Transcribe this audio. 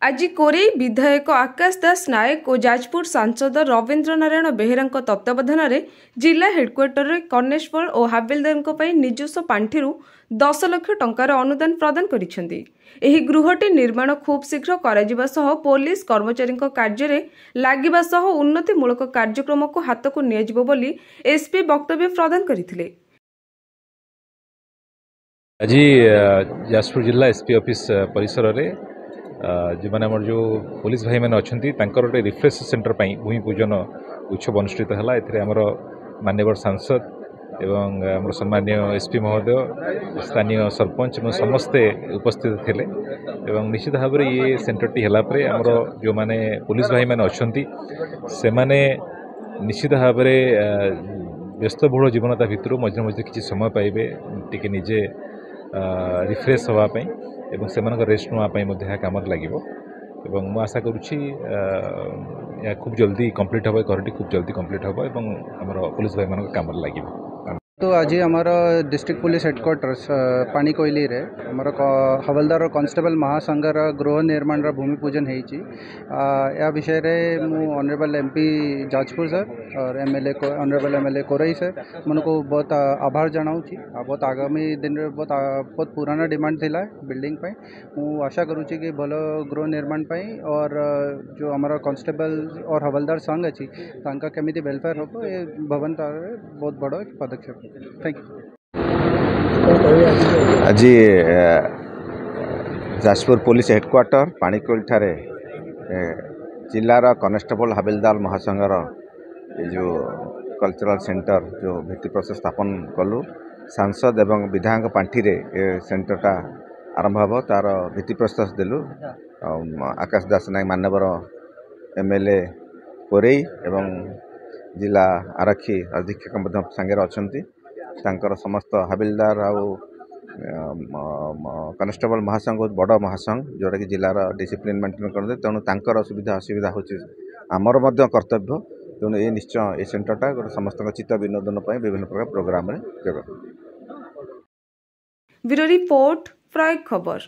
आज कोरेई विधायक आकाश दास नायक और जाजपुर सांसद रवींद्र नारायण बेहेरा तत्वावधान में जिला हेडक्वार्टर में कनेस्टेबल और हाबिलदार निजस्व पांठि 10 लाख टंकार अनुदान प्रदान करिसेंती। एही गृहटी निर्माण खूब शीघ्र कराजिबा सह पुलिस कर्मचारी कार्य में लागिबा सह उन्नतिमूलक कार्यक्रम को हाथ को नियाजिबो बोली एसपी वक्तव्य प्रदान करथिले। आज जाजपुर जिला एसपी ऑफिस परिसर में जो मैंने आम जो पुलिस भाई मैंने अच्छा गोटे रिफ्रेश सेंटर पर भूमि पूजन उत्सव अनुष्ठित है। एमर माननीय सांसद एवं आम सम्मान्य एसपी महोदय स्थानीय सरपंच और समस्ते उपस्थित थे। निश्चित भाव में ये सेंटरटी है आमर जो मैंने पुलिस भाई मैंने अच्छा से मैंने निश्चित भाव में व्यस्तबहुल जीवनता भितर मझे मझे किसी समय पाइबे टिके निजे रिफ्रेश होगापी एवं से रेस्ट नापी कम लगे। मु आशा करुच्ची खूब जल्दी कंप्लीट हम घरटी खूब जल्दी कंप्लीट हम और पुलिस भाई मान कम लगे। तो आज आमर डिस्ट्रिक्ट पुलिस हेडक्वार्टर्स पानीकोइली रे आमर हवलदार और कांस्टेबल महासंघर गृह निर्माण भूमि पूजन होती। या विषय रे मु ऑनरेबल एमपी जाजपुर सर और MLA honourable MLA Korai sir मन को बहुत आभार जनाऊँ। बहुत आगामी दिन में बहुत पुराना डिमांड थिला बिल्डिंग पे मु आशा करुच्ची कि भल गृह निर्माण पाई और जो आमर कांस्टेबल और हवलदार संघ अच्छी तांका केमिति वेलफेयर हो ये भवन तार बहुत बड़ पदक्षेप। Thank you. आज जाजपुर पुलिस हेडक्वार्टर पानीकोइल ठारे जिलार कनेस्टेबल हाबिलदार महासंघर जो कल्चरल सेंटर जो भित्तिप्रस्तर स्थापन कलु सांसद एवं विधायक पांठि सेंटरटा आरंभ हम तार भित्तिप्रस्तर देलु। आकाश दास नायक माननीय एमएलए कोरेई एवं जिला आरक्षी अधीक्षक सांगे अच्छा समस्त हाबिलदार आउ कनेस्टेबल महासंघ बहुत बड़ महासंघ जोटा कि जिलार डिसिप्लिन मेंटेन करते तेणु तांकर सुविधा असुविधा होची आमर मध्य कर्तव्य। तेणु ये निश्चय ये सेंटरटा गोटे समस्त चित्त विनोदन विभिन्न प्रकार प्रोग्राम रे जगह। ब्यूरो रिपोर्ट प्राय खबर।